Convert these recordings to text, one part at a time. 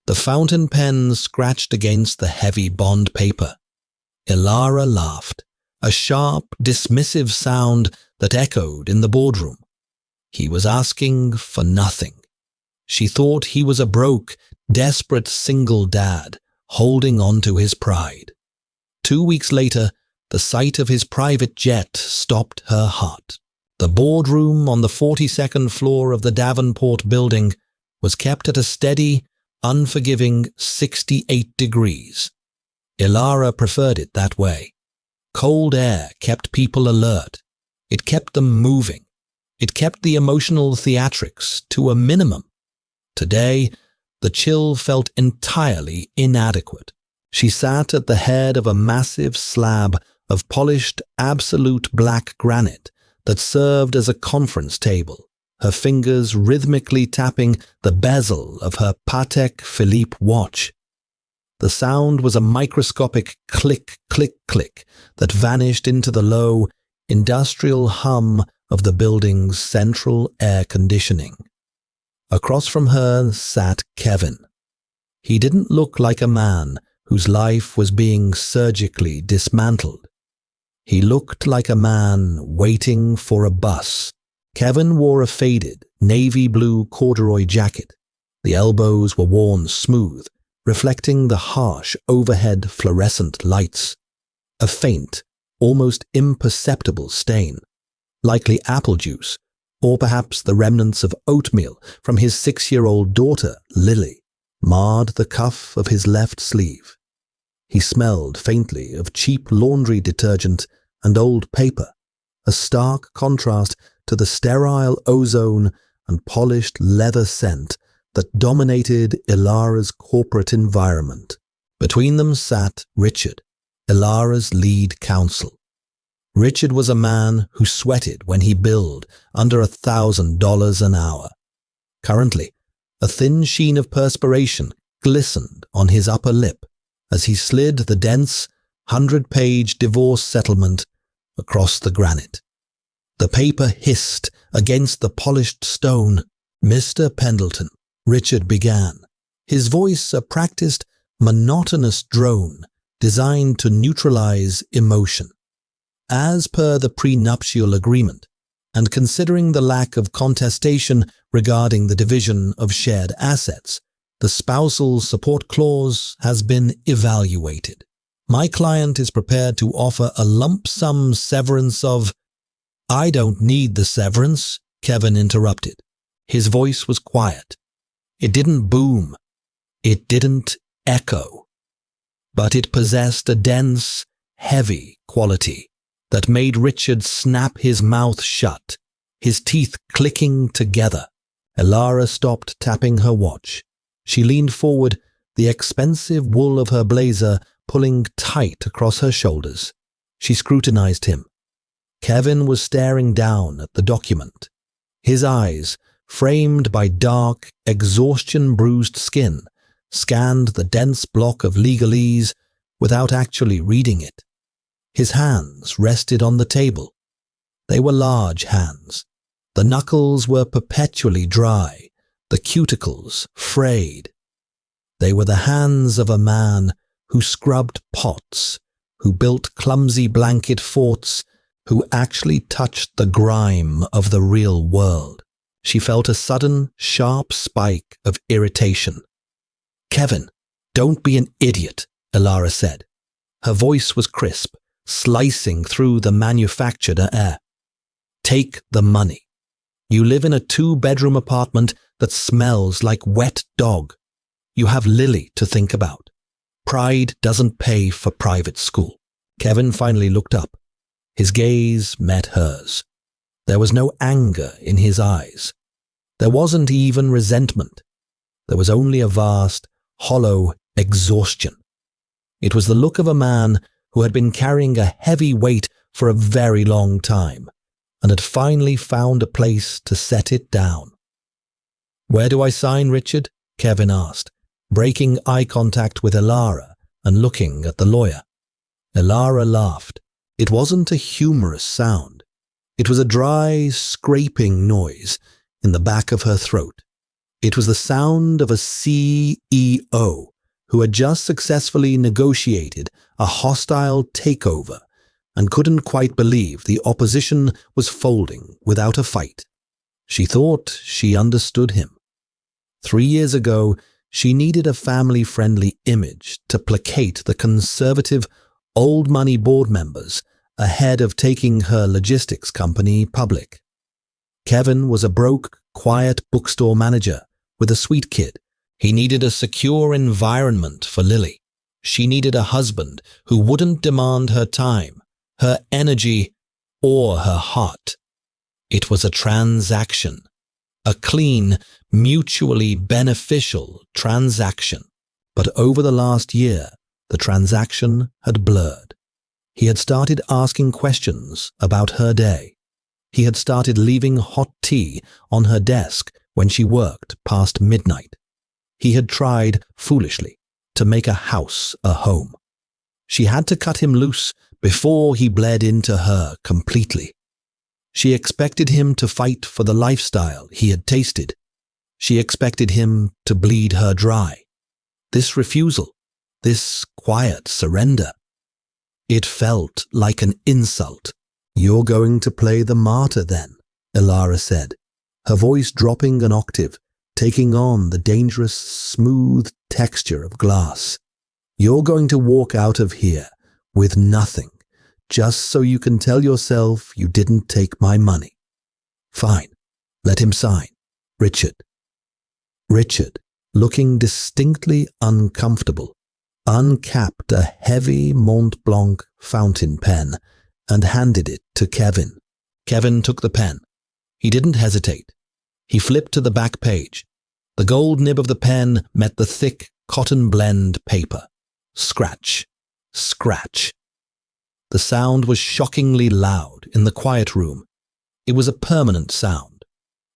The fountain pen scratched against the heavy bond paper. Ilara laughed, a sharp, dismissive sound that echoed in the boardroom. He was asking for nothing. She thought he was a broke, desperate single dad, holding on to his pride. 2 weeks later, the sight of his private jet stopped her heart. The boardroom on the 42nd floor of the Davenport building was kept at a steady, unforgiving 68 degrees. Ilara preferred it that way. Cold air kept people alert. It kept them moving. It kept the emotional theatrics to a minimum. Today, the chill felt entirely inadequate. She sat at the head of a massive slab of polished absolute black granite that served as a conference table, her fingers rhythmically tapping the bezel of her Patek Philippe watch. The sound was a microscopic click, click, click that vanished into the low, industrial hum of the building's central air conditioning. Across from her sat Kevin. He didn't look like a man whose life was being surgically dismantled. He looked like a man waiting for a bus. Kevin wore a faded, navy blue corduroy jacket. The elbows were worn smooth, reflecting the harsh overhead fluorescent lights. A faint, almost imperceptible stain, likely apple juice, or perhaps the remnants of oatmeal from his 6-year-old daughter, Lily, marred the cuff of his left sleeve. He smelled faintly of cheap laundry detergent and old paper, a stark contrast to the sterile ozone and polished leather scent that dominated Ilara's corporate environment. Between them sat Richard, Ilara's lead counsel. Richard was a man who sweated when he billed under $1,000 an hour. Currently, a thin sheen of perspiration glistened on his upper lip as he slid the dense, 100-page divorce settlement across the granite. The paper hissed against the polished stone. "Mr. Pendleton," Richard began, his voice a practiced, monotonous drone designed to neutralize emotion. As per the prenuptial agreement, and considering the lack of contestation regarding the division of shared assets, the spousal support clause has been evaluated. My client is prepared to offer a lump sum severance of— "I don't need the severance," Kevin interrupted. His voice was quiet. It didn't boom. It didn't echo. But it possessed a dense, heavy quality that made Richard snap his mouth shut, his teeth clicking together. Ilara stopped tapping her watch. She leaned forward, the expensive wool of her blazer pulling tight across her shoulders. She scrutinized him. Kevin was staring down at the document. His eyes, framed by dark, exhaustion-bruised skin, scanned the dense block of legalese without actually reading it. His hands rested on the table. They were large hands. The knuckles were perpetually dry, the cuticles frayed. They were the hands of a man who scrubbed pots, who built clumsy blanket forts, who actually touched the grime of the real world. She felt a sudden, sharp spike of irritation. "Kevin, don't be an idiot," Ilara said. Her voice was crisp, slicing through the manufactured air. "Take the money. You live in a 2-bedroom apartment that smells like wet dog. You have Lily to think about. Pride doesn't pay for private school." Kevin finally looked up. His gaze met hers. There was no anger in his eyes. There wasn't even resentment. There was only a vast, hollow exhaustion. It was the look of a man who had been carrying a heavy weight for a very long time and had finally found a place to set it down. "Where do I sign, Richard?" Kevin asked, breaking eye contact with Ilara and looking at the lawyer. Ilara laughed. It wasn't a humorous sound. It was a dry, scraping noise in the back of her throat. It was the sound of a CEO who had just successfully negotiated a hostile takeover and couldn't quite believe the opposition was folding without a fight. She thought she understood him. 3 years ago, she needed a family-friendly image to placate the conservative, old-money board members ahead of taking her logistics company public. Kevin was a broke, quiet bookstore manager with a sweet kid. He needed a secure environment for Lily. She needed a husband who wouldn't demand her time, her energy, or her heart. It was a transaction, a clean, mutually beneficial transaction. But over the last year, the transaction had blurred. He had started asking questions about her day. He had started leaving hot tea on her desk when she worked past midnight. He had tried, foolishly, to make a house a home. She had to cut him loose before he bled into her completely. She expected him to fight for the lifestyle he had tasted. She expected him to bleed her dry. This refusal, this quiet surrender. It felt like an insult. "You're going to play the martyr then," Elara said, her voice dropping an octave, taking on the dangerous, smooth texture of glass. "You're going to walk out of here with nothing, just so you can tell yourself you didn't take my money." "Fine, let him sign." Richard, looking distinctly uncomfortable, uncapped a heavy Mont Blanc fountain pen and handed it to Kevin. Kevin took the pen. He didn't hesitate. He flipped to the back page. The gold nib of the pen met the thick cotton blend paper. Scratch, scratch. The sound was shockingly loud in the quiet room. It was a permanent sound,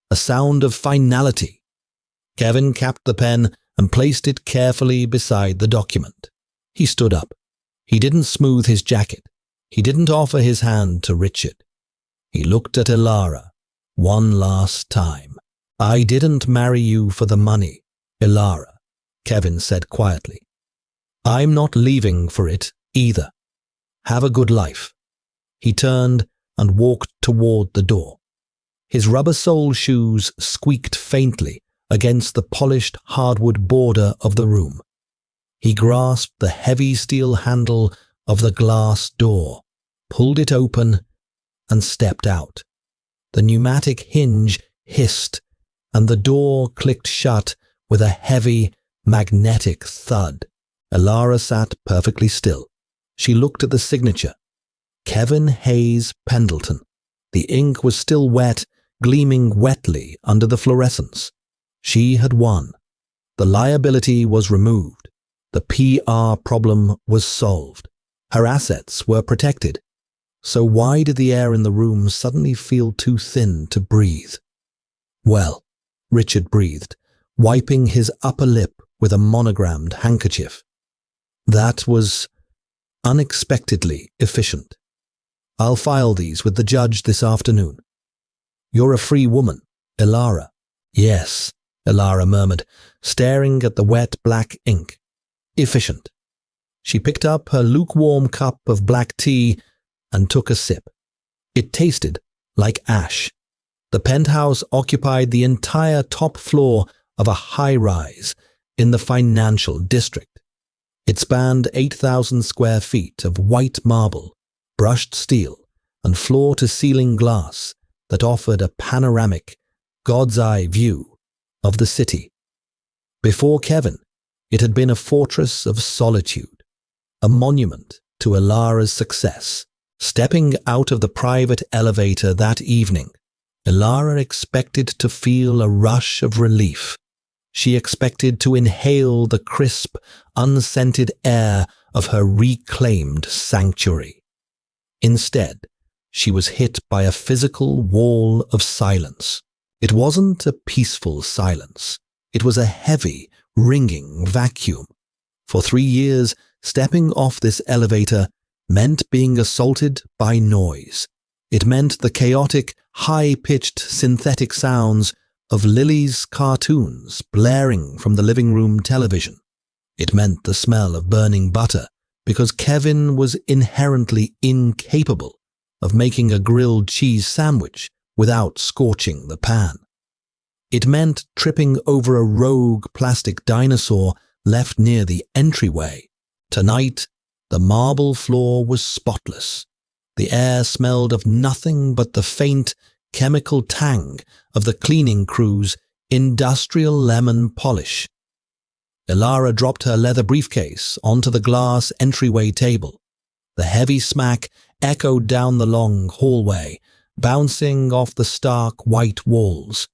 a sound of finality. Kevin capped the pen and placed it carefully beside the document. He stood up. He didn't smooth his jacket. He didn't offer his hand to Richard. He looked at Elara one last time. "I didn't marry you for the money, Elara," Kevin said quietly. "I'm not leaving for it either. Have a good life." He turned and walked toward the door. His rubber sole shoes squeaked faintly against the polished hardwood border of the room. He grasped the heavy steel handle of the glass door, pulled it open, and stepped out. The pneumatic hinge hissed, and the door clicked shut with a heavy, magnetic thud. Elara sat perfectly still. She looked at the signature. Kevin Hayes Pendleton. The ink was still wet, gleaming wetly under the fluorescence. She had won. The liability was removed. The PR problem was solved. Her assets were protected. So why did the air in the room suddenly feel too thin to breathe? "Well," Richard breathed, wiping his upper lip with a monogrammed handkerchief. "That was unexpectedly efficient. I'll file these with the judge this afternoon." "You're a free woman, Elara." "Yes," Elara murmured, staring at the wet black ink. "Efficient." She picked up her lukewarm cup of black tea and took a sip. It tasted like ash. The penthouse occupied the entire top floor of a high-rise in the financial district. It spanned 8,000 square feet of white marble, brushed steel, and floor-to-ceiling glass that offered a panoramic, God's-eye view of the city. Before Kevin, it had been a fortress of solitude, a monument to Elara's success. Stepping out of the private elevator that evening, Elara expected to feel a rush of relief. She expected to inhale the crisp, unscented air of her reclaimed sanctuary. Instead, she was hit by a physical wall of silence. It wasn't a peaceful silence. It was a heavy, ringing vacuum. For 3 years, stepping off this elevator meant being assaulted by noise. It meant the chaotic, high-pitched synthetic sounds of Lily's cartoons blaring from the living room television. It meant the smell of burning butter, because Kevin was inherently incapable of making a grilled cheese sandwich without scorching the pan. It meant tripping over a rogue plastic dinosaur left near the entryway. Tonight, the marble floor was spotless. The air smelled of nothing but the faint chemical tang of the cleaning crew's industrial lemon polish. Ilara dropped her leather briefcase onto the glass entryway table. The heavy smack echoed down the long hallway, bouncing off the stark white walls.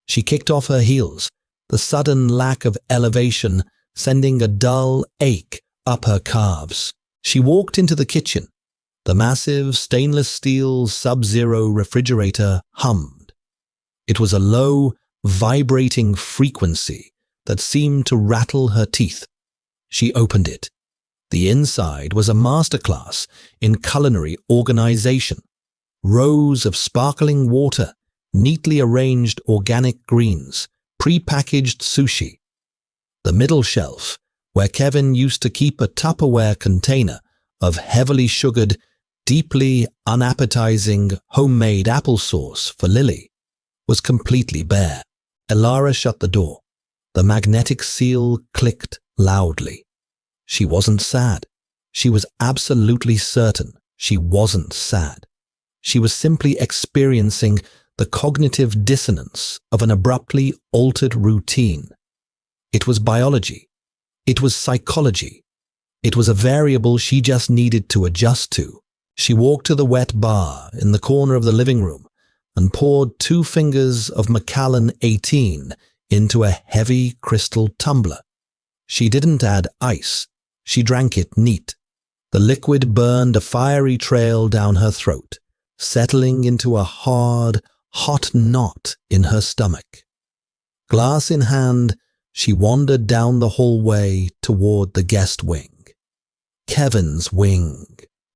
She kicked off her heels, the sudden lack of elevation sending a dull ache up her calves. She walked into the kitchen. The massive stainless steel Sub-Zero refrigerator hummed. It was a low, vibrating frequency that seemed to rattle her teeth. She opened it. The inside was a masterclass in culinary organization. Rows of sparkling water, neatly arranged organic greens, pre-packaged sushi. The middle shelf, where Kevin used to keep a Tupperware container of heavily sugared, deeply unappetizing homemade applesauce for Lily, was completely bare. Ilara shut the door. The magnetic seal clicked loudly. She wasn't sad. She was absolutely certain she wasn't sad. She was simply experiencing the cognitive dissonance of an abruptly altered routine. It was biology. It was psychology. It was a variable she just needed to adjust to. She walked to the wet bar in the corner of the living room and poured 2 fingers of Macallan 18 into a heavy crystal tumbler. She didn't add ice. She drank it neat. The liquid burned a fiery trail down her throat, settling into a hard, hot knot in her stomach. Glass in hand, she wandered down the hallway toward the guest wing. Kevin's wing.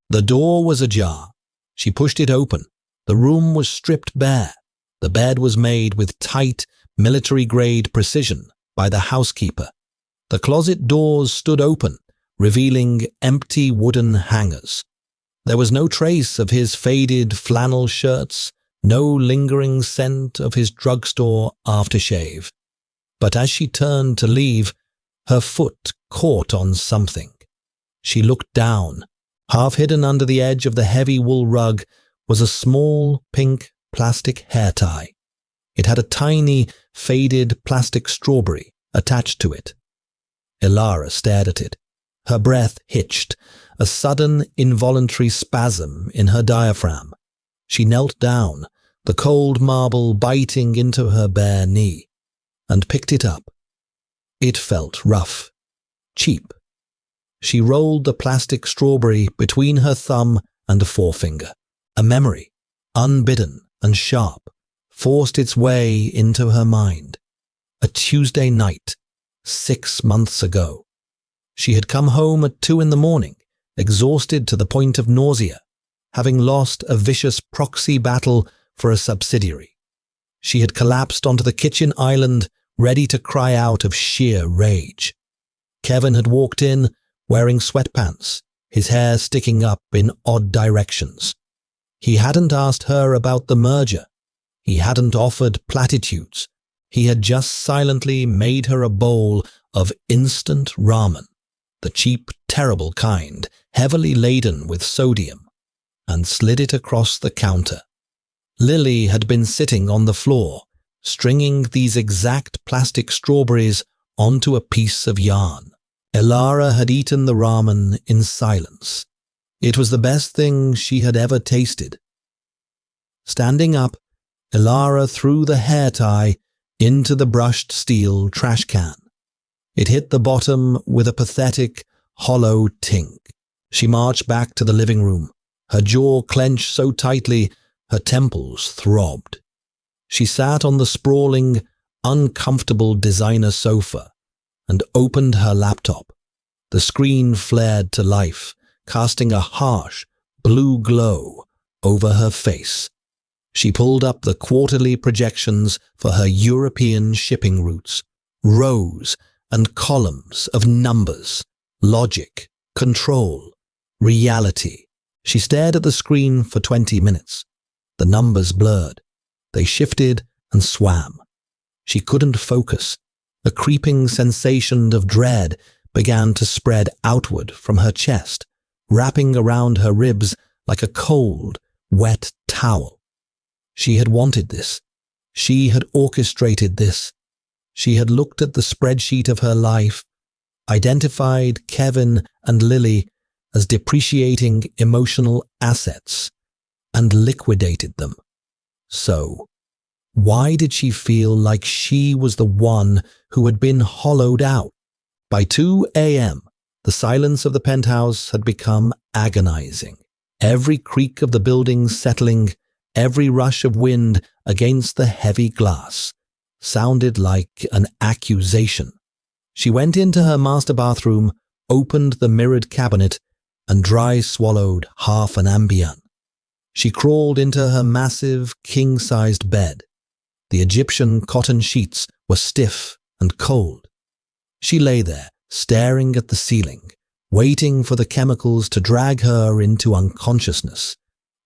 The door was ajar. She pushed it open. The room was stripped bare. The bed was made with tight, military-grade precision by the housekeeper. The closet doors stood open, revealing empty wooden hangers. There was no trace of his faded flannel shirts, no lingering scent of his drugstore aftershave. But as she turned to leave, her foot caught on something. She looked down. Half hidden under the edge of the heavy wool rug was a small pink plastic hair tie. It had a tiny, faded plastic strawberry attached to it. Ilara stared at it. Her breath hitched, a sudden involuntary spasm in her diaphragm. She knelt down, the cold marble biting into her bare knee, and picked it up. It felt rough, cheap. She rolled the plastic strawberry between her thumb and forefinger. A memory, unbidden and sharp, forced its way into her mind. A Tuesday night, 6 months ago. She had come home at 2 a.m, exhausted to the point of nausea, having lost a vicious proxy battle for a subsidiary. She had collapsed onto the kitchen island, ready to cry out of sheer rage. Kevin had walked in, wearing sweatpants, his hair sticking up in odd directions. He hadn't asked her about the merger. He hadn't offered platitudes. He had just silently made her a bowl of instant ramen, the cheap, terrible kind, heavily laden with sodium, and slid it across the counter. Lily had been sitting on the floor, stringing these exact plastic strawberries onto a piece of yarn. Ilara had eaten the ramen in silence. It was the best thing she had ever tasted. Standing up, Ilara threw the hair tie into the brushed steel trash can. It hit the bottom with a pathetic, hollow tink. She marched back to the living room, her jaw clenched so tightly her temples throbbed. She sat on the sprawling, uncomfortable designer sofa and opened her laptop. The screen flared to life, casting a harsh, blue glow over her face. She pulled up the quarterly projections for her European shipping routes, rows and columns of numbers, logic, control, reality. She stared at the screen for 20 minutes. The numbers blurred. They shifted and swam. She couldn't focus. A creeping sensation of dread began to spread outward from her chest, wrapping around her ribs like a cold, wet towel. She had wanted this. She had orchestrated this. She had looked at the spreadsheet of her life, identified Kevin and Lily as depreciating emotional assets, and liquidated them. So, why did she feel like she was the one who had been hollowed out? By 2 a.m., the silence of the penthouse had become agonizing. Every creak of the building settling, every rush of wind against the heavy glass, sounded like an accusation. She went into her master bathroom, opened the mirrored cabinet, and dry swallowed half an Ambien. She crawled into her massive, king-sized bed. The Egyptian cotton sheets were stiff and cold. She lay there, staring at the ceiling, waiting for the chemicals to drag her into unconsciousness,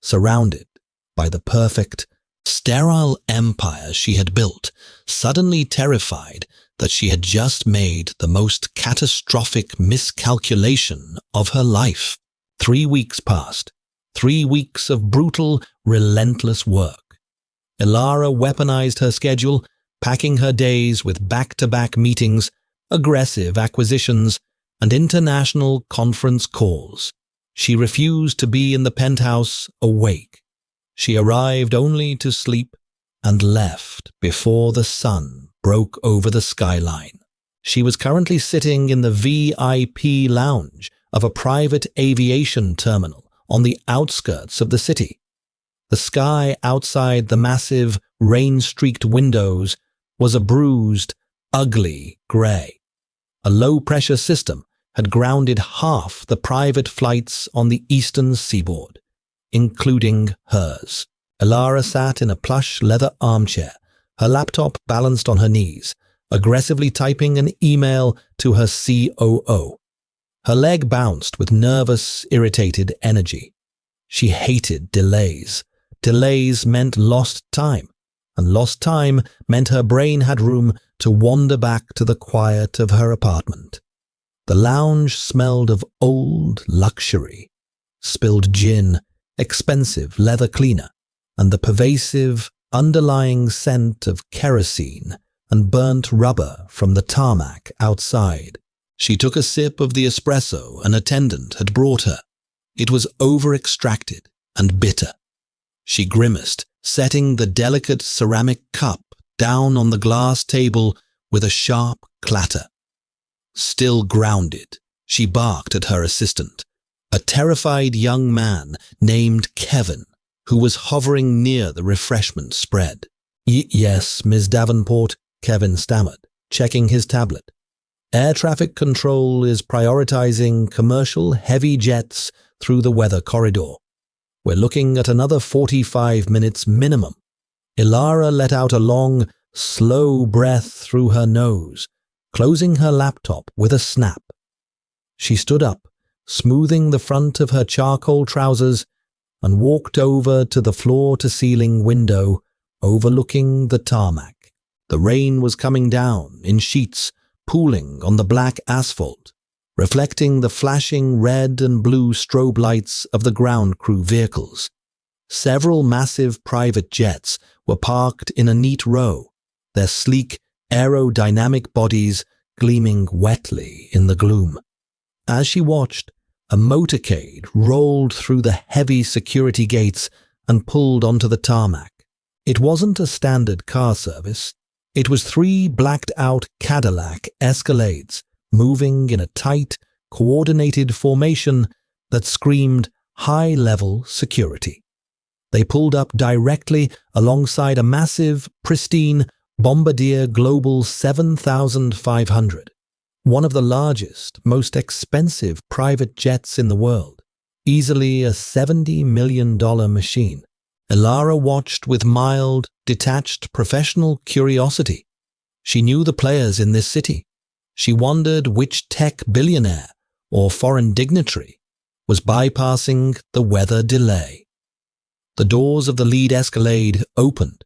surrounded by the perfect, sterile empire she had built, suddenly terrified that she had just made the most catastrophic miscalculation of her life. 3 weeks passed. 3 weeks of brutal, relentless work. Ilara weaponized her schedule, packing her days with back-to-back meetings, aggressive acquisitions, and international conference calls. She refused to be in the penthouse awake. She arrived only to sleep and left before the sun broke over the skyline. She was currently sitting in the VIP lounge of a private aviation terminal on the outskirts of the city. The sky outside the massive, rain-streaked windows was a bruised, ugly grey. A low-pressure system had grounded half the private flights on the eastern seaboard, including hers. Ilara sat in a plush leather armchair, her laptop balanced on her knees, aggressively typing an email to her COO. Her leg bounced with nervous, irritated energy. She hated delays. Delays meant lost time, and lost time meant her brain had room to wander back to the quiet of her apartment. The lounge smelled of old luxury, spilled gin, expensive leather cleaner, and the pervasive, underlying scent of kerosene and burnt rubber from the tarmac outside. She took a sip of the espresso an attendant had brought her. It was over-extracted and bitter. She grimaced, setting the delicate ceramic cup down on the glass table with a sharp clatter. Still grounded, she barked at her assistant, a terrified young man named Kevin, who was hovering near the refreshment spread. Yes, Ms. Davenport, Kevin stammered, checking his tablet. Air traffic control is prioritizing commercial heavy jets through the weather corridor. We're looking at another 45 minutes minimum. Ilara let out a long, slow breath through her nose, closing her laptop with a snap. She stood up, smoothing the front of her charcoal trousers, and walked over to the floor-to-ceiling window overlooking the tarmac. The rain was coming down in sheets, pooling on the black asphalt, reflecting the flashing red and blue strobe lights of the ground crew vehicles. Several massive private jets were parked in a neat row, their sleek, aerodynamic bodies gleaming wetly in the gloom. As she watched, a motorcade rolled through the heavy security gates and pulled onto the tarmac. It wasn't a standard car service. It was 3 blacked-out Cadillac Escalades moving in a tight, coordinated formation that screamed high-level security. They pulled up directly alongside a massive, pristine Bombardier Global 7500, one of the largest, most expensive private jets in the world, easily a $70 million machine. Elara watched with mild, detached professional curiosity. She knew the players in this city. She wondered which tech billionaire or foreign dignitary was bypassing the weather delay. The doors of the lead escalade opened.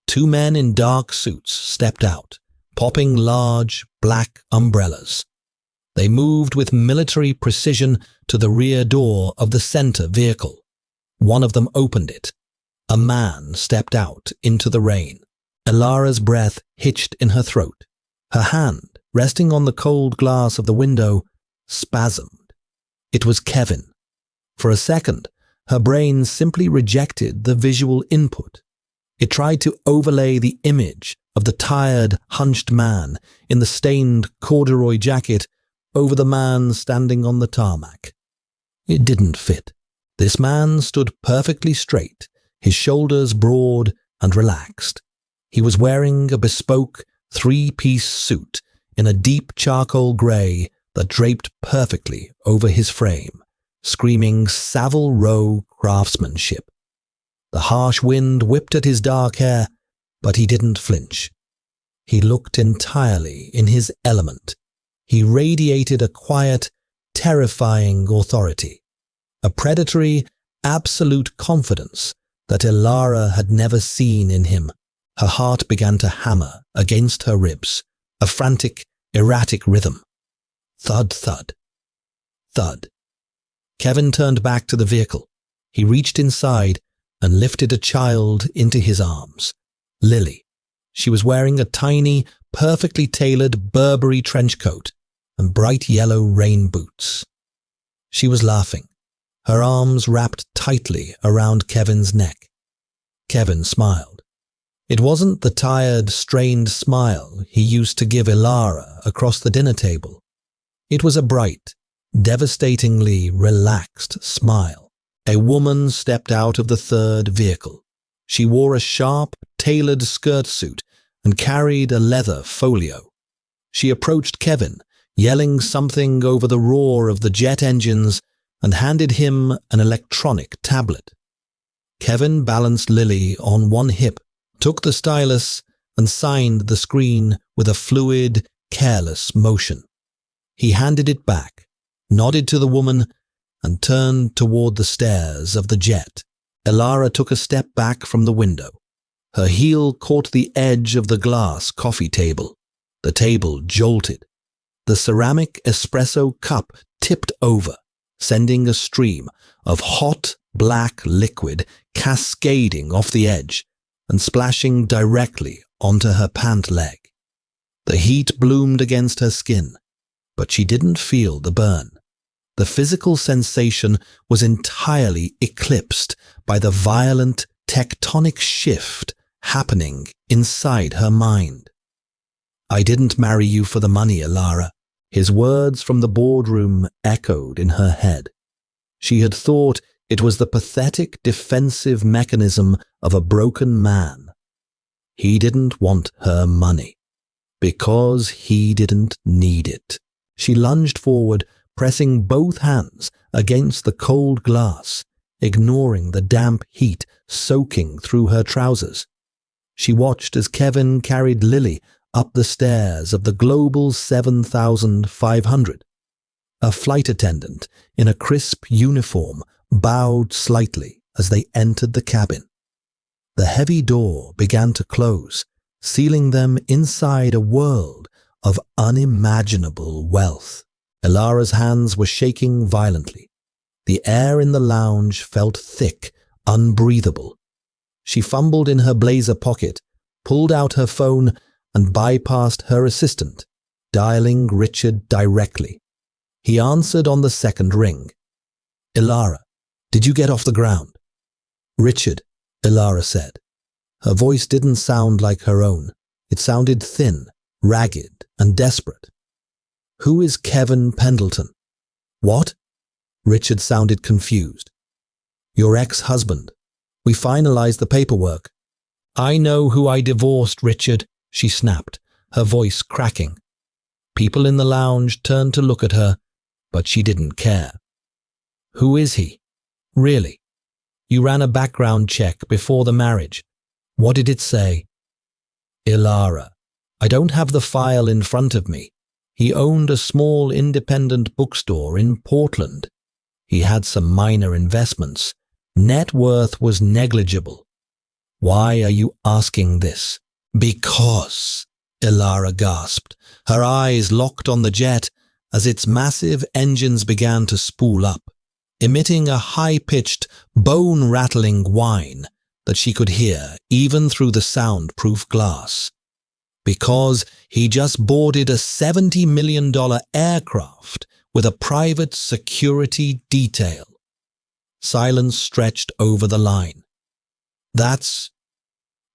2 men in dark suits stepped out, popping large, black umbrellas. They moved with military precision to the rear door of the center vehicle. One of them opened it. A man stepped out into the rain. Elara's breath hitched in her throat. Her hand, resting on the cold glass of the window, spasmed. It was Kevin. For a second, her brain simply rejected the visual input. It tried to overlay the image of the tired, hunched man in the stained corduroy jacket over the man standing on the tarmac. It didn't fit. This man stood perfectly straight, his shoulders broad and relaxed. He was wearing a bespoke 3-piece suit in a deep charcoal grey that draped perfectly over his frame, screaming Savile Row craftsmanship. The harsh wind whipped at his dark hair, but he didn't flinch. He looked entirely in his element. He radiated a quiet, terrifying authority, a predatory, absolute confidence that Elara had never seen in him. Her heart began to hammer against her ribs, a frantic, erratic rhythm. Thud, thud, thud. Kevin turned back to the vehicle. He reached inside and lifted a child into his arms. Lily. She was wearing a tiny, perfectly tailored Burberry trench coat and bright yellow rain boots. She was laughing, her arms wrapped tightly around Kevin's neck. Kevin smiled. It wasn't the tired, strained smile he used to give Elara across the dinner table. It was a bright, devastatingly relaxed smile. A woman stepped out of the third vehicle. She wore a sharp, tailored skirt suit and carried a leather folio. She approached Kevin, yelling something over the roar of the jet engines, and handed him an electronic tablet. Kevin balanced Lily on one hip, took the stylus, and signed the screen with a fluid, careless motion. He handed it back, nodded to the woman, and turned toward the stairs of the jet. Elara took a step back from the window. Her heel caught the edge of the glass coffee table. The table jolted. The ceramic espresso cup tipped over, sending a stream of hot, black liquid cascading off the edge and splashing directly onto her pant leg. The heat bloomed against her skin, but she didn't feel the burn. The physical sensation was entirely eclipsed by the violent tectonic shift happening inside her mind. "I didn't marry you for the money, Elara." His words from the boardroom echoed in her head. She had thought it was the pathetic defensive mechanism of a broken man. He didn't want her money, because he didn't need it. She lunged forward, pressing both hands against the cold glass, ignoring the damp heat soaking through her trousers. She watched as Kevin carried Lily up the stairs of the Global 7500. A flight attendant in a crisp uniform bowed slightly as they entered the cabin. The heavy door began to close, sealing them inside a world of unimaginable wealth. Elara's hands were shaking violently. The air in the lounge felt thick, unbreathable. She fumbled in her blazer pocket, pulled out her phone, and bypassed her assistant, dialing Richard directly. He answered on the second ring. "Elara, did you get off the ground?" "Richard," Elara said. Her voice didn't sound like her own. It sounded thin, ragged, and desperate. "Who is Kevin Pendleton?" "What?" Richard sounded confused. "Your ex-husband. We finalized the paperwork." "I know who I divorced, Richard," she snapped, her voice cracking. People in the lounge turned to look at her, but she didn't care. "Who is he? Really? You ran a background check before the marriage. What did it say? Ilara, I don't have the file in front of me. He owned a small independent bookstore in Portland. He had some minor investments. Net worth was negligible. Why are you asking this? Because, Ilara gasped, her eyes locked on the jet as its massive engines began to spool up, emitting a high-pitched, bone-rattling whine that she could hear even through the soundproof glass. Because he just boarded a $70 million aircraft with a private security detail. Silence stretched over the line. That's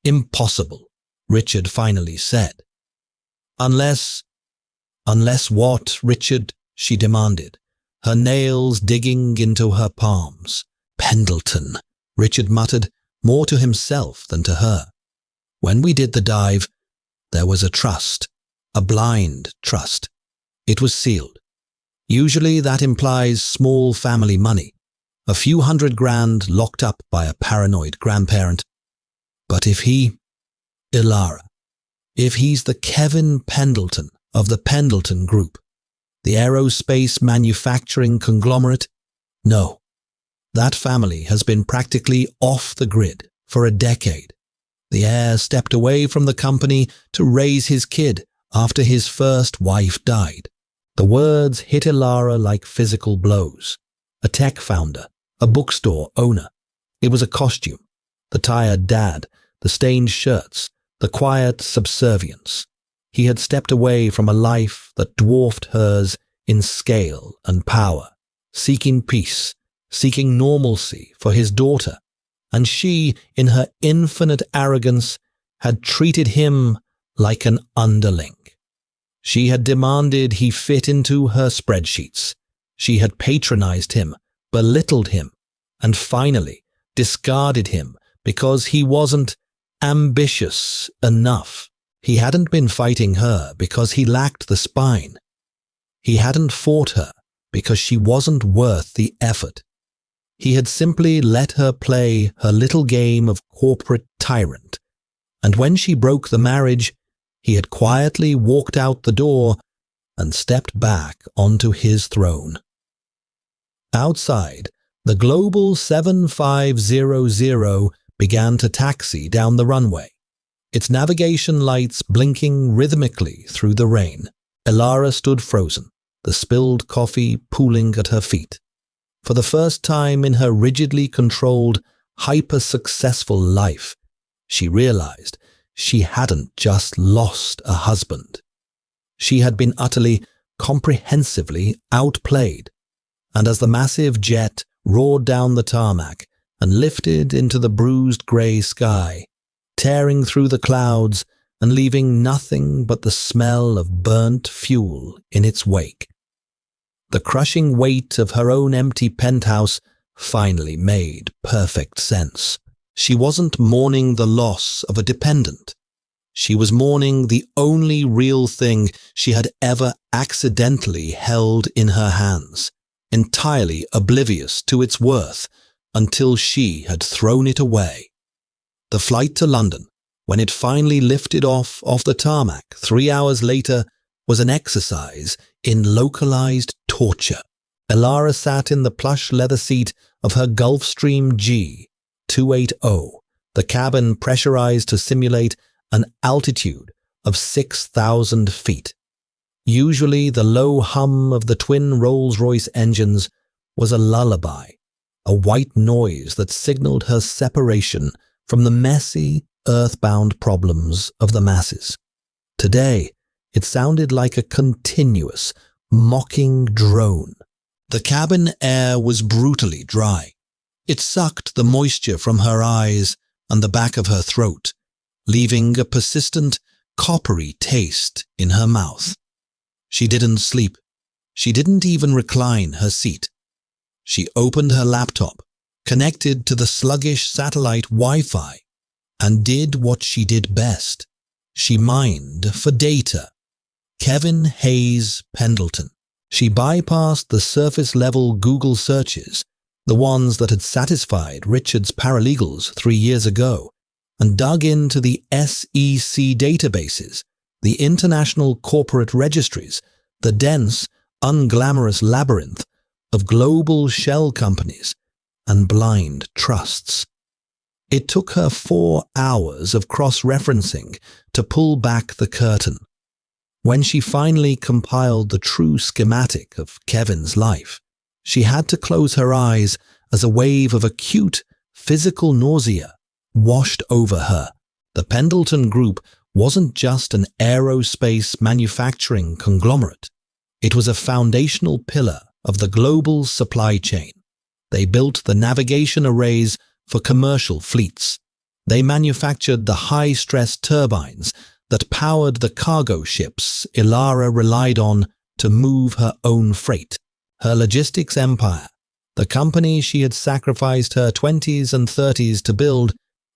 impossible, Richard finally said. Unless what, Richard? She demanded, her nails digging into her palms. Pendleton, Richard muttered, more to himself than to her. When we did the dive, there was a trust, a blind trust. It was sealed. Usually that implies small family money, a few $100,000 locked up by a paranoid grandparent. But if Ilara, if he's the Kevin Pendleton of the Pendleton Group, the aerospace manufacturing conglomerate, no. That family has been practically off the grid for a decade. The heir stepped away from the company to raise his kid after his first wife died. The words hit Ilara like physical blows. A tech founder, a bookstore owner. It was a costume. The tired dad, the stained shirts, the quiet subservience. He had stepped away from a life that dwarfed hers in scale and power, seeking peace, seeking normalcy for his daughter, and she, in her infinite arrogance, had treated him like an underling. She had demanded he fit into her spreadsheets. She had patronized him, belittled him, and finally discarded him because he wasn't ambitious enough. He hadn't been fighting her because he lacked the spine. He hadn't fought her because she wasn't worth the effort. He had simply let her play her little game of corporate tyrant, and when she broke the marriage, he had quietly walked out the door and stepped back onto his throne. Outside, the Global 7500 began to taxi down the runway, its navigation lights blinking rhythmically through the rain. Ilara stood frozen, the spilled coffee pooling at her feet. For the first time in her rigidly controlled, hyper-successful life, she realized she hadn't just lost a husband. She had been utterly, comprehensively outplayed. And as the massive jet roared down the tarmac and lifted into the bruised grey sky, tearing through the clouds and leaving nothing but the smell of burnt fuel in its wake, the crushing weight of her own empty penthouse finally made perfect sense. She wasn't mourning the loss of a dependent. She was mourning the only real thing she had ever accidentally held in her hands, entirely oblivious to its worth until she had thrown it away. The flight to London, when it finally lifted off the tarmac 3 hours later, was an exercise in localized torture. Ilara sat in the plush leather seat of her Gulfstream G280, the cabin pressurized to simulate an altitude of 6,000 feet. Usually the low hum of the twin Rolls-Royce engines was a lullaby, a white noise that signaled her separation from the messy, earthbound problems of the masses. Today, it sounded like a continuous, mocking drone. The cabin air was brutally dry. It sucked the moisture from her eyes and the back of her throat, leaving a persistent, coppery taste in her mouth. She didn't sleep. She didn't even recline her seat. She opened her laptop, connected to the sluggish satellite Wi-Fi, and did what she did best. She mined for data. Kevin Hayes Pendleton. She bypassed the surface-level Google searches, the ones that had satisfied Richard's paralegals 3 years ago, and dug into the SEC databases, the international corporate registries, the dense, unglamorous labyrinth of global shell companies and blind trusts. It took her 4 hours of cross-referencing to pull back the curtain. When she finally compiled the true schematic of Kevin's life, she had to close her eyes as a wave of acute physical nausea washed over her. The Pendleton Group wasn't just an aerospace manufacturing conglomerate. It was a foundational pillar of the global supply chain. They built the navigation arrays for commercial fleets. They manufactured the high-stress turbines that powered the cargo ships Ilara relied on to move her own freight. Her logistics empire, the company she had sacrificed her 20s and 30s to build,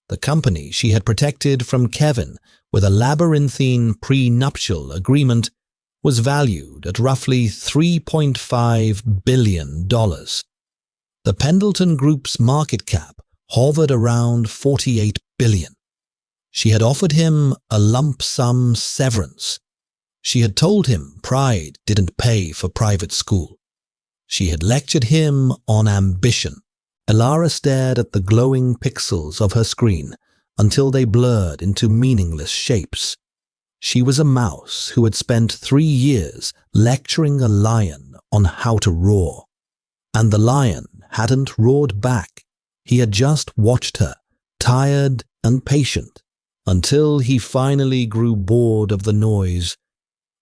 the company she had protected from Kevin with a labyrinthine prenuptial agreement, was valued at roughly $3.5 billion. The Pendleton Group's market cap hovered around $48 billion. She had offered him a lump sum severance. She had told him pride didn't pay for private school. She had lectured him on ambition. Ilara stared at the glowing pixels of her screen until they blurred into meaningless shapes. She was a mouse who had spent 3 years lecturing a lion on how to roar. And the lion hadn't roared back. He had just watched her, tired and patient, until he finally grew bored of the noise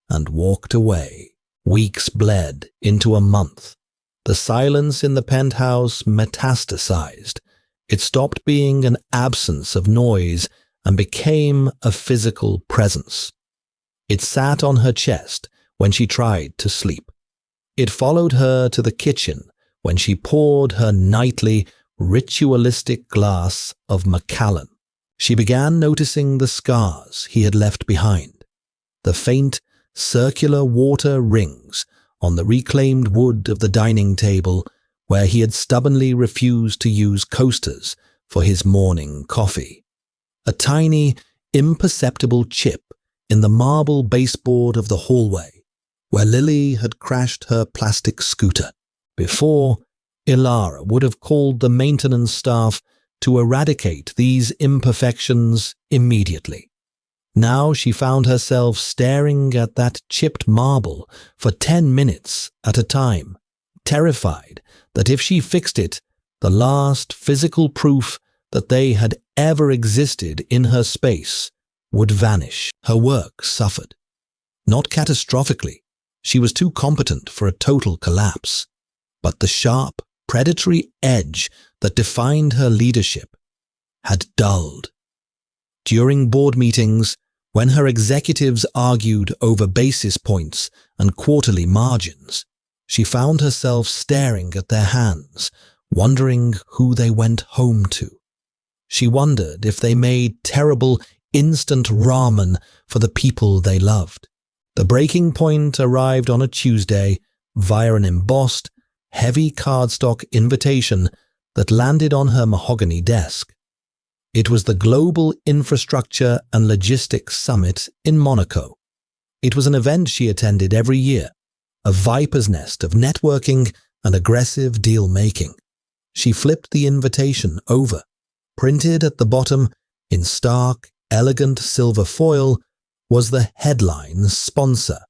and walked away. Weeks bled into a month. The silence in the penthouse metastasized. It stopped being an absence of noise and became a physical presence. It sat on her chest when she tried to sleep. It followed her to the kitchen when she poured her nightly, ritualistic glass of Macallan. She began noticing the scars he had left behind, the faint, circular water rings on the reclaimed wood of the dining table where he had stubbornly refused to use coasters for his morning coffee. A tiny, imperceptible chip in the marble baseboard of the hallway where Lily had crashed her plastic scooter. Before, Ilara would have called the maintenance staff to eradicate these imperfections immediately. Now she found herself staring at that chipped marble for 10 minutes at a time, terrified that if she fixed it, the last physical proof that they had ever existed in her space would vanish. Her work suffered. Not catastrophically. She was too competent for a total collapse. But the sharp, predatory edge that defined her leadership had dulled. During board meetings, when her executives argued over basis points and quarterly margins, she found herself staring at their hands, wondering who they went home to. She wondered if they made terrible instant ramen for the people they loved. The breaking point arrived on a Tuesday via an embossed, heavy cardstock invitation that landed on her mahogany desk. It was the Global Infrastructure and Logistics Summit in Monaco. It was an event she attended every year, a viper's nest of networking and aggressive deal-making. She flipped the invitation over. Printed at the bottom, in stark, elegant silver foil, was the headline sponsor.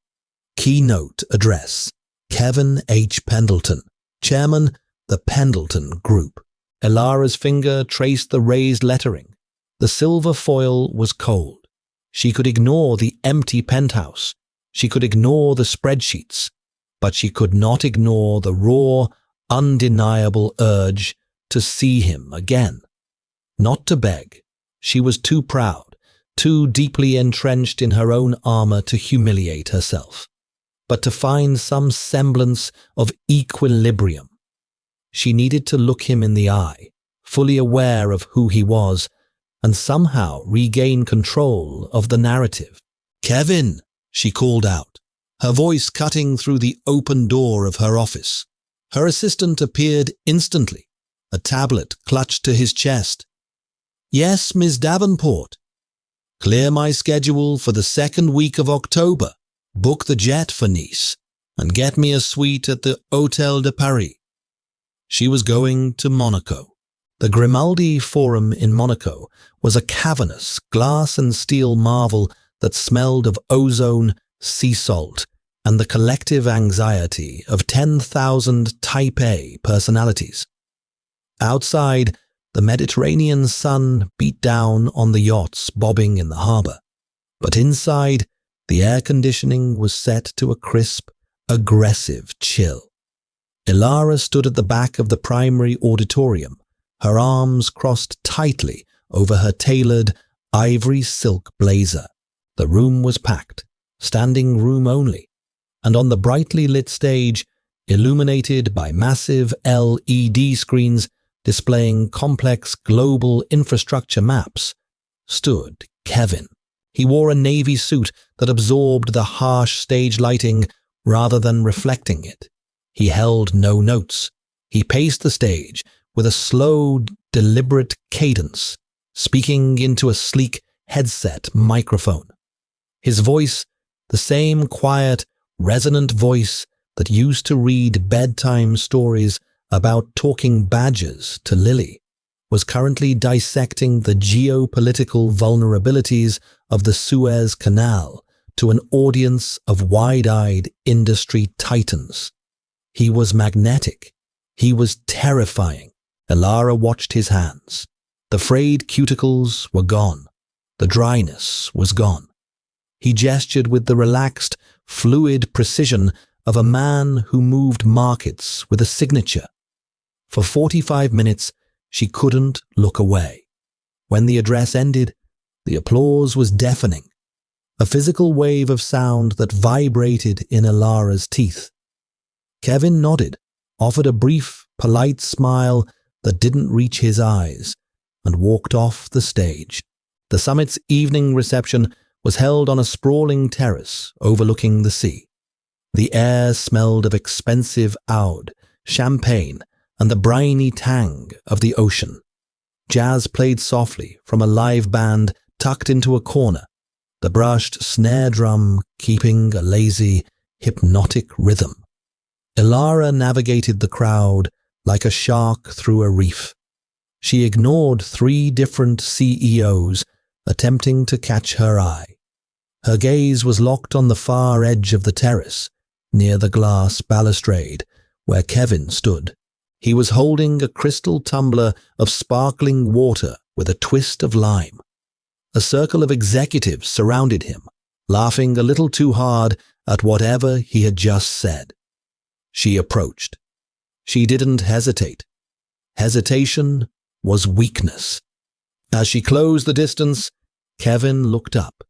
Keynote address. Kevin H. Pendleton, Chairman, the Pendleton Group. Ilara's finger traced the raised lettering. The silver foil was cold. She could ignore the empty penthouse. She could ignore the spreadsheets. But she could not ignore the raw, undeniable urge to see him again. Not to beg. She was too proud, too deeply entrenched in her own armor to humiliate herself, but to find some semblance of equilibrium. She needed to look him in the eye, fully aware of who he was, and somehow regain control of the narrative. "Kevin," she called out, her voice cutting through the open door of her office. Her assistant appeared instantly, a tablet clutched to his chest. "Yes, Miss Davenport. Clear my schedule for the second week of October. Book the jet for Nice and get me a suite at the Hôtel de Paris." She was going to Monaco. The Grimaldi Forum in Monaco was a cavernous glass and steel marvel that smelled of ozone, sea salt, and the collective anxiety of 10,000 Type A personalities. Outside, the Mediterranean sun beat down on the yachts bobbing in the harbour, but inside, the air conditioning was set to a crisp, aggressive chill. Ilara stood at the back of the primary auditorium, her arms crossed tightly over her tailored ivory silk blazer. The room was packed, standing room only, and on the brightly lit stage, illuminated by massive LED screens displaying complex global infrastructure maps, stood Kevin. He wore a navy suit that absorbed the harsh stage lighting rather than reflecting it. He held no notes. He paced the stage with a slow, deliberate cadence, speaking into a sleek headset microphone. His voice, the same quiet, resonant voice that used to read bedtime stories about talking badgers to Lily, was currently dissecting the geopolitical vulnerabilities of the Suez Canal to an audience of wide-eyed industry titans. He was magnetic. He was terrifying. Ilara watched his hands. The frayed cuticles were gone. The dryness was gone. He gestured with the relaxed, fluid precision of a man who moved markets with a signature. For 45 minutes, she couldn't look away. When the address ended, the applause was deafening, a physical wave of sound that vibrated in Ilara's teeth. Kevin nodded, offered a brief, polite smile that didn't reach his eyes, and walked off the stage. The summit's evening reception was held on a sprawling terrace overlooking the sea. The air smelled of expensive oud, champagne, and the briny tang of the ocean. Jazz played softly from a live band tucked into a corner, the brushed snare drum keeping a lazy, hypnotic rhythm. Ilara navigated the crowd like a shark through a reef. She ignored 3 different CEOs attempting to catch her eye. Her gaze was locked on the far edge of the terrace, near the glass balustrade, where Kevin stood. He was holding a crystal tumbler of sparkling water with a twist of lime. A circle of executives surrounded him, laughing a little too hard at whatever he had just said. She approached. She didn't hesitate. Hesitation was weakness. As she closed the distance, Kevin looked up.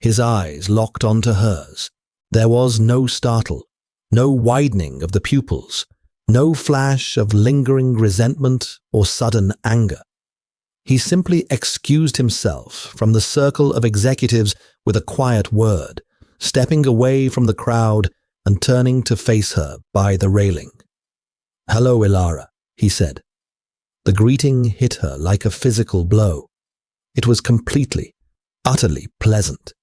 His eyes locked onto hers. There was no startle, no widening of the pupils, no flash of lingering resentment or sudden anger. He simply excused himself from the circle of executives with a quiet word, stepping away from the crowd and turning to face her by the railing. "Hello, Ilara," he said. The greeting hit her like a physical blow. It was completely, utterly pleasant.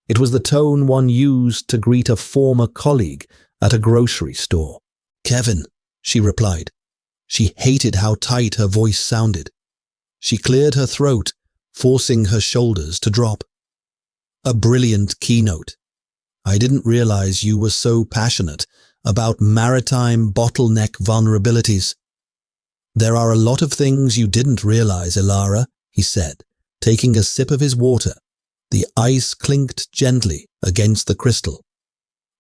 It was the tone one used to greet a former colleague at a grocery store. "Kevin," she replied. She hated how tight her voice sounded. She cleared her throat, forcing her shoulders to drop. "A brilliant keynote. I didn't realize you were so passionate about maritime bottleneck vulnerabilities." "There are a lot of things you didn't realize, Ilara," he said, taking a sip of his water. The ice clinked gently against the crystal.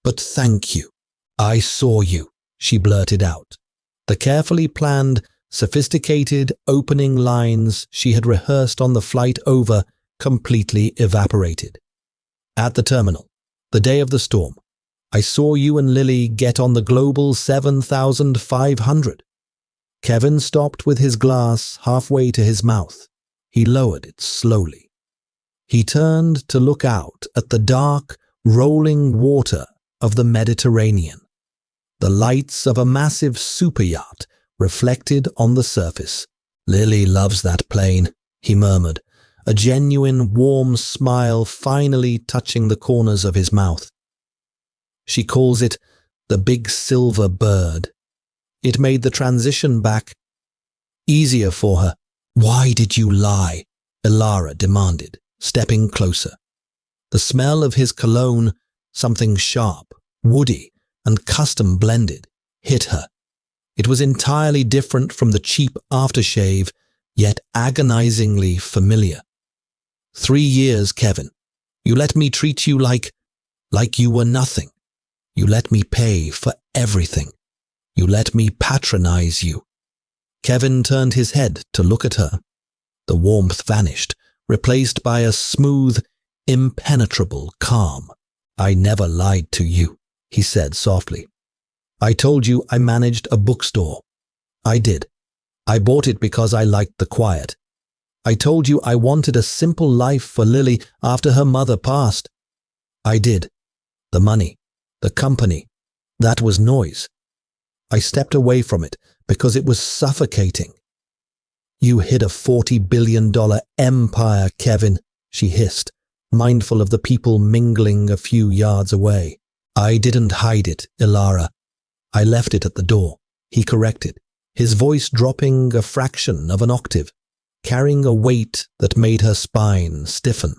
"But thank you." "I saw you," she blurted out. The carefully planned, sophisticated opening lines she had rehearsed on the flight over completely evaporated. "At the terminal, the day of the storm, I saw you and Lily get on the Global 7500. Kevin stopped with his glass halfway to his mouth. He lowered it slowly. He turned to look out at the dark, rolling water of the Mediterranean. The lights of a massive superyacht reflected on the surface. "Lily loves that plane," he murmured, a genuine warm smile finally touching the corners of his mouth. "She calls it the big silver bird." It made the transition back easier for her. "Why did you lie?" Ilara demanded, stepping closer. The smell of his cologne, something sharp, woody, and custom blended, hit her. It was entirely different from the cheap aftershave, yet agonizingly familiar. 3 years, Kevin. You let me treat you like you were nothing. You let me pay for everything. You let me patronize you." Kevin turned his head to look at her. The warmth vanished, replaced by a smooth, impenetrable calm. "I never lied to you," he said softly. "I told you I managed a bookstore. I did. I bought it because I liked the quiet. I told you I wanted a simple life for Lily after her mother passed. I did. The money, the company, that was noise. I stepped away from it because it was suffocating." "You hid a $40 billion empire, Kevin," she hissed, mindful of the people mingling a few yards away. "I didn't hide it, Ilara. I left it at the door," he corrected, his voice dropping a fraction of an octave, carrying a weight that made her spine stiffen.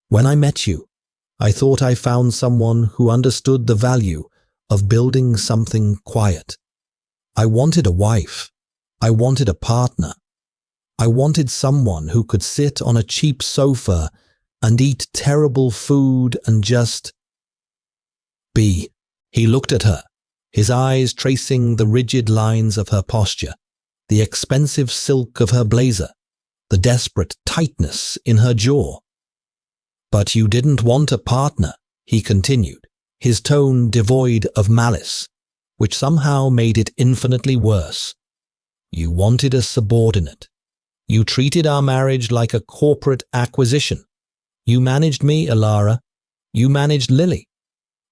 "When I met you, I thought I found someone who understood the value of building something quiet. I wanted a wife. I wanted a partner. I wanted someone who could sit on a cheap sofa and eat terrible food and just be." He looked at her, his eyes tracing the rigid lines of her posture, the expensive silk of her blazer, the desperate tightness in her jaw. "But you didn't want a partner," he continued, his tone devoid of malice, which somehow made it infinitely worse. "You wanted a subordinate. You treated our marriage like a corporate acquisition. You managed me, Ilara. You managed Lily.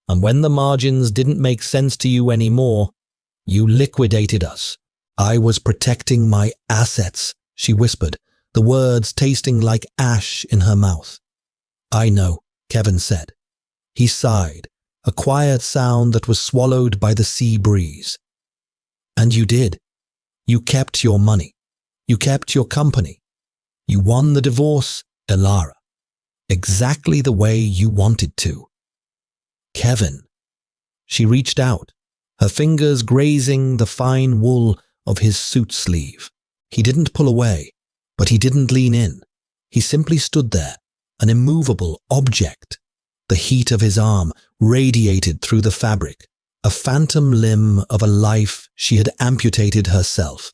And when the margins didn't make sense to you anymore, you liquidated us." "I was protecting my assets," she whispered, the words tasting like ash in her mouth. "I know," Kevin said. He sighed, a quiet sound that was swallowed by the sea breeze. "And you did. You kept your money. You kept your company. You won the divorce, Ilara. Exactly the way you wanted to." "Kevin." She reached out, her fingers grazing the fine wool of his suit sleeve. He didn't pull away, but he didn't lean in. He simply stood there, an immovable object. The heat of his arm radiated through the fabric, a phantom limb of a life she had amputated herself.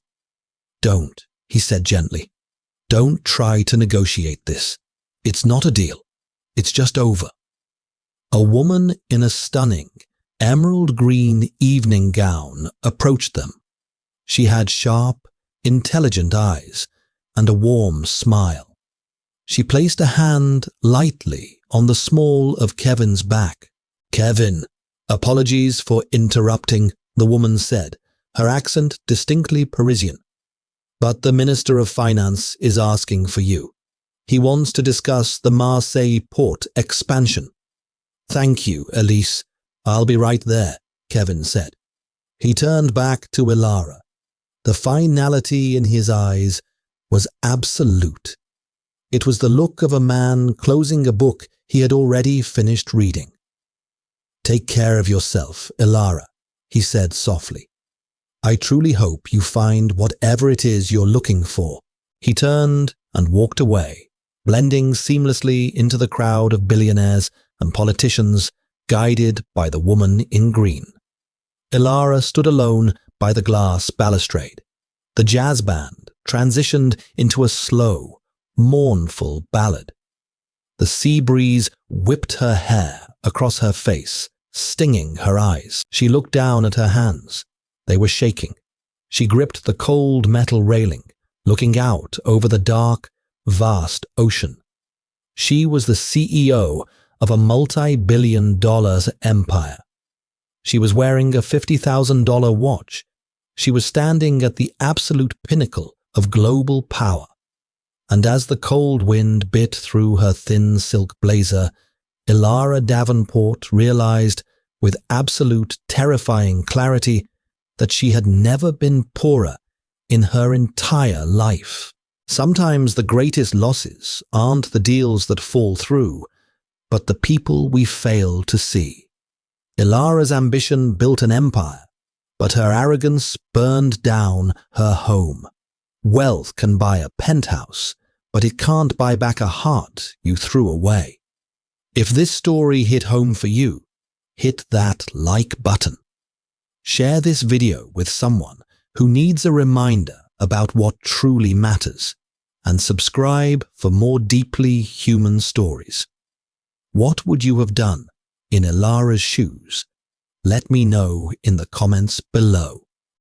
"Don't," he said gently. "Don't try to negotiate this. It's not a deal. It's just over." A woman in a stunning, emerald green evening gown approached them. She had sharp, intelligent eyes and a warm smile. She placed a hand lightly on the small of Kevin's back. "Kevin, apologies for interrupting," the woman said, her accent distinctly Parisian. "But the Minister of Finance is asking for you. He wants to discuss the Marseille port expansion." "Thank you, Elise. I'll be right there," Kevin said. He turned back to Ilara. The finality in his eyes was absolute. It was the look of a man closing a book he had already finished reading. "Take care of yourself, Ilara," he said softly. "I truly hope you find whatever it is you're looking for." He turned and walked away, blending seamlessly into the crowd of billionaires and politicians guided by the woman in green. Ilara stood alone by the glass balustrade. The jazz band transitioned into a slow, mournful ballad. The sea breeze whipped her hair across her face, stinging her eyes. She looked down at her hands. They were shaking. She gripped the cold metal railing, looking out over the dark, vast ocean. She was the CEO of a multi-billion-dollar empire. She was wearing a $50,000 watch. She was standing at the absolute pinnacle of global power, and as the cold wind bit through her thin silk blazer, Ilara Davenport realized with absolute terrifying clarity that she had never been poorer in her entire life. Sometimes the greatest losses aren't the deals that fall through, but the people we fail to see. Ilara's ambition built an empire, but her arrogance burned down her home. Wealth can buy a penthouse, but it can't buy back a heart you threw away. If this story hit home for you, hit that like button. Share this video with someone who needs a reminder about what truly matters, and subscribe for more deeply human stories. What would you have done in Ilara's shoes? Let me know in the comments below.